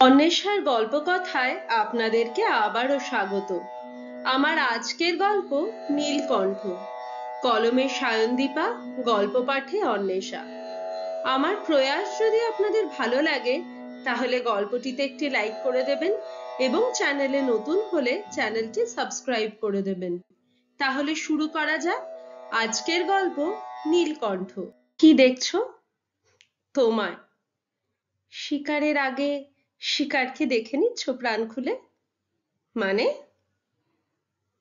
অন্বেষার গল্পকথায় আপনাদেরকে আবারও স্বাগত। আমার আজকের গল্প নীলকণ্ঠ, কলমে সায়নদীপা, গল্প পাঠে অন্বেষা। আমার প্রয়াস যদি আপনাদের ভালো লাগে তাহলে গল্পটিতে একটি লাইক করে দেবেন এবং চ্যানেলে নতুন হলে চ্যানেলটি সাবস্ক্রাইব করে দেবেন। তাহলে শুরু করা যাক আজকের গল্প নীলকণ্ঠ। কি দেখছো? তোমায়। শিকারের আগে শিকারকে দেখে নিচ্ছ প্রাণ খুলে?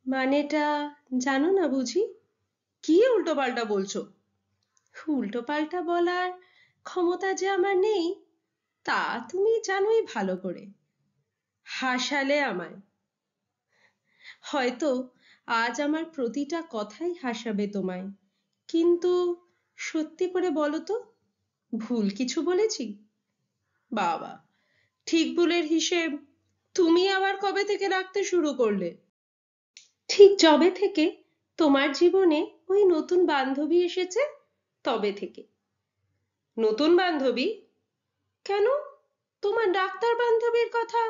মানেটা জানো না বুঝি? কি উল্টোপাল্টা বলছো? উল্টোপাল্টা বলার ক্ষমতা যে আমার নেই তা তুমি জানোই ভালো করে। হাসালে আমায়। হয়তো আজ আমার প্রতিটা কথাই হাসাবে তোমায়, কিন্তু সত্যি করে বলো তো, ভুল কিছু বলেছি? বাবা, ঠিক ভুলের হিসেব তুমি আবার কবে থেকে রাখতে শুরু করলে? ঠিক যবে থেকে তোমার জীবনে ওই নতুন বান্ধবী এসেছে তবে থেকে। নতুন বান্ধবী? কেন, তোমার ডাক্তার বান্ধবীর কথা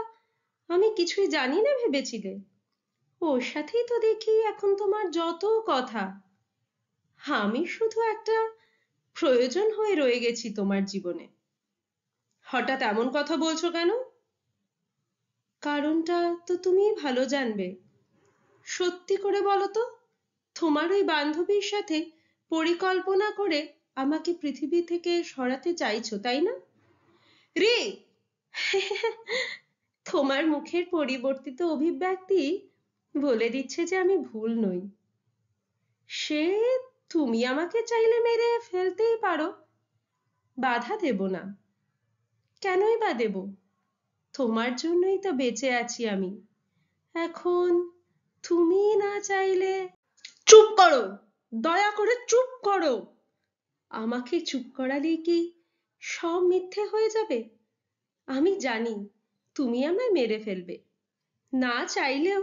আমি কিছুই জানি না ভেবেছিলে? ওর সাথেই তো দেখি এখন তোমার যত কথা। আমি শুধু একটা প্রয়োজন হয়ে রয়ে গেছি তোমার জীবনে। হঠাৎ এমন কথা বলছো কেন? কারণটা তো তুমিই ভালো জানবে। সত্যি করে বলো তো, তোমার ওই বান্ধবীর সাথে পরিকল্পনা করে আমাকে পৃথিবী থেকে সরাতে চাইছো, তাই না? রে, তোমার মুখের পরিবর্তিত অভিব্যক্তি বলে দিচ্ছে যে আমি ভুল নই। সে তুমি আমাকে চাইলে মেরে ফেলতেই পারো, বাধা দেব না। কেনই বা দেব? তোমার জন্যই তো বেঁচে আছি আমি। এখন তুমি না চাইলে। চুপ করো, দয়া করে চুপ করো। আমাকে চুপ করালেই কি সব মিথ্যে হয়ে যাবে? আমি জানি তুমি আমায় মেরে ফেলবে, না চাইলেও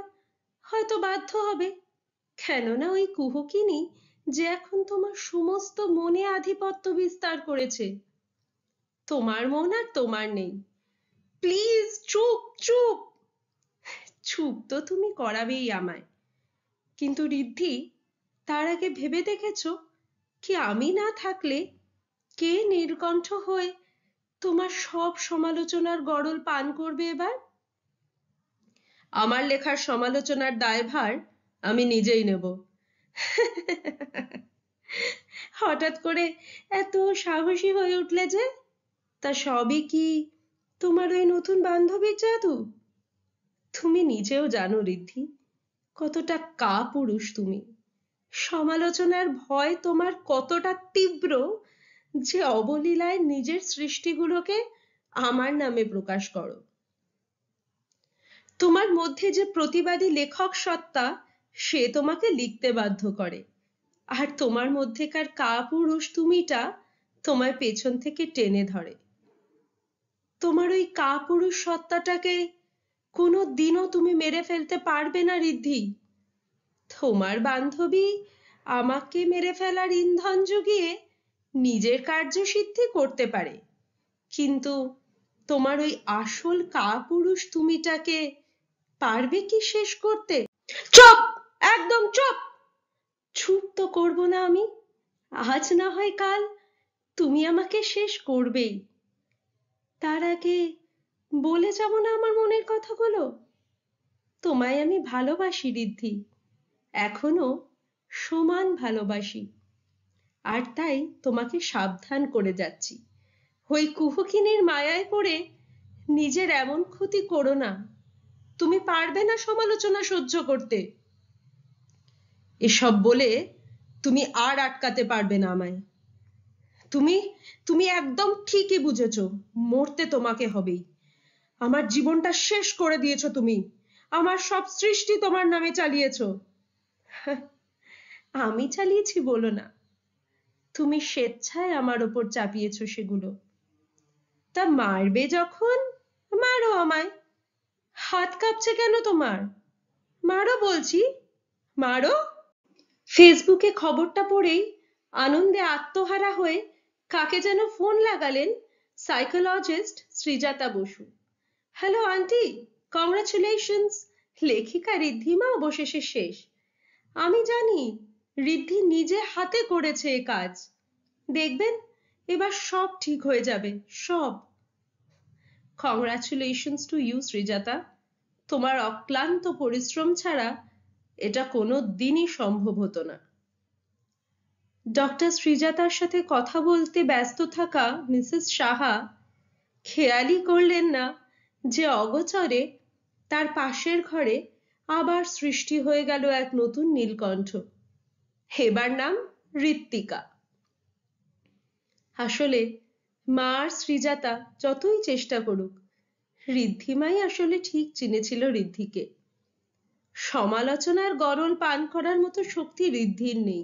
হয়তো বাধ্য হবে। কেননা ওই কুহকিনী যে এখন তোমার সমস্ত মনে আধিপত্য বিস্তার করেছে। তোমার মন আর তোমার নেই। প্লিজ চুপ চুপ। চুপ তো তুমি করাবেই আমায়, কিন্তু ঋদ্ধি, তার আগে ভেবে দেখেছো কি আমি না থাকলে কে নীলকণ্ঠ হয়ে তোমার সব সমালোচনার গড়ল পান করবে এবার? আমার লেখার সমালোচনার দায়ভার আমি নিজেই নেব। হঠাৎ করে এত সাহসী হয়ে উঠলে যে? তা সবই কি তোমার ওই নতুন বান্ধবীর জাদু? তুমি নিজেও জানো ঋদ্ধি, কতটা কাপুরুষ তুমি। সমালোচনার ভয় তোমার কতটা তীব্র যে অবলীলায় নিজের সৃষ্টিগুলোকে আমার নামে প্রকাশ করো। তোমার মধ্যে যে প্রতিবাদী লেখক সত্তা, সে তোমাকে লিখতে বাধ্য করে, আর তোমার মধ্যেকার কাপুরুষ তুমিটা তোমায় পেছন থেকে টেনে ধরে। তোমার ওই কাপুরুষ সত্তাটাকে কোনো দিনও তুমি মেরে ফেলতে পারবে না ঋদ্ধি। তোমার বান্ধবী আমাকে মেরে ফেলার ইন্ধন জুগিয়ে নিজের কার্যসিদ্ধি করতে পারে, কিন্তু তোমার ওই আসল কাপুরুষ তুমিটাকে পারবে কি শেষ করতে? চুপ, একদম চুপ। চুপ তো করবো না আমি। আজ না হয় কাল তুমি আমাকে শেষ করবেই। তার আগে বলে যাব না আমার মনের কথাগুলো? তোমায় আমি ভালোবাসি ঋদ্ধি, এখনো সমান ভালোবাসি। আর তাই তোমাকে সাবধান করে যাচ্ছি, ওই কুহকিনীর মায়ায় পড়ে নিজের এমন ক্ষতি করো না। তুমি পারবে না সমালোচনা সহ্য করতে। এসব বলে তুমি আর আটকাতে পারবে না আমায়। তুমি তুমি একদম ঠিকই বুঝেছো, মরতে তোমাকে হবেই। আমার জীবনটা শেষ করে দিয়েছো তুমি, আমার সব সৃষ্টি তোমার নামে চালিয়েছো। আমি চালিয়েছি বলো না, তুমি স্বেচ্ছায় আমার ওপর চাপিয়েছো সেগুলো। তা মারবে যখন মারো আমায়। হাত কাঁপছে কেন তোমার? মারো বলছি, মারো। ফেসবুকে খবরটা পড়েই আনন্দে আত্মহারা হয়ে কাকে যেন ফোন লাগালেন psychologist Srijata Basu. Hello aunty, congratulations. লেখিকা ঋদ্ধিমা অবশেষে শেষ। আমি জানি ঋদ্ধি নিজে হাতে করেছে এ কাজ। দেখবেন এবার সব ঠিক হয়ে যাবে, সব। Congratulations to you Srijata. তোমার অক্লান্ত পরিশ্রম ছাড়া এটা কোনো দিনই সম্ভব হতো না। ডক্টর শ্রীজাতার সাথে কথা বলতে ব্যস্ত থাকা মিসেস সাহা খেয়ালই করলেন না যে অগোচরে তার পাশের ঘরে আবার সৃষ্টি হয়ে গেল এক নতুন নীলকণ্ঠ। হেবার নাম ঋত্বিকা। আসলে মা আর শ্রীজাতা যতই চেষ্টা করুক, ঋদ্ধিমাই আসলে ঠিক চিনেছিল ঋদ্ধিকে। সমালোচনার গরল পান করার মতো শক্তি ঋদ্ধির নেই।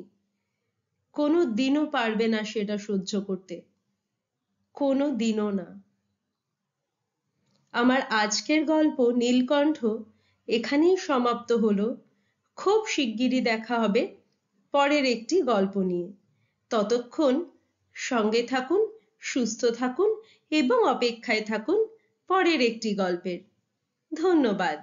কোনো দিনও পারবে না সেটা সহ্য করতে, কোনো দিনও না। আমার আজকের গল্প নীলকণ্ঠ এখানেই সমাপ্ত হলো। খুব শিগগিরই দেখা হবে পরের একটি গল্প নিয়ে। ততক্ষণ সঙ্গে থাকুন, সুস্থ থাকুন এবং অপেক্ষায় থাকুন পরের একটি গল্পের। ধন্যবাদ।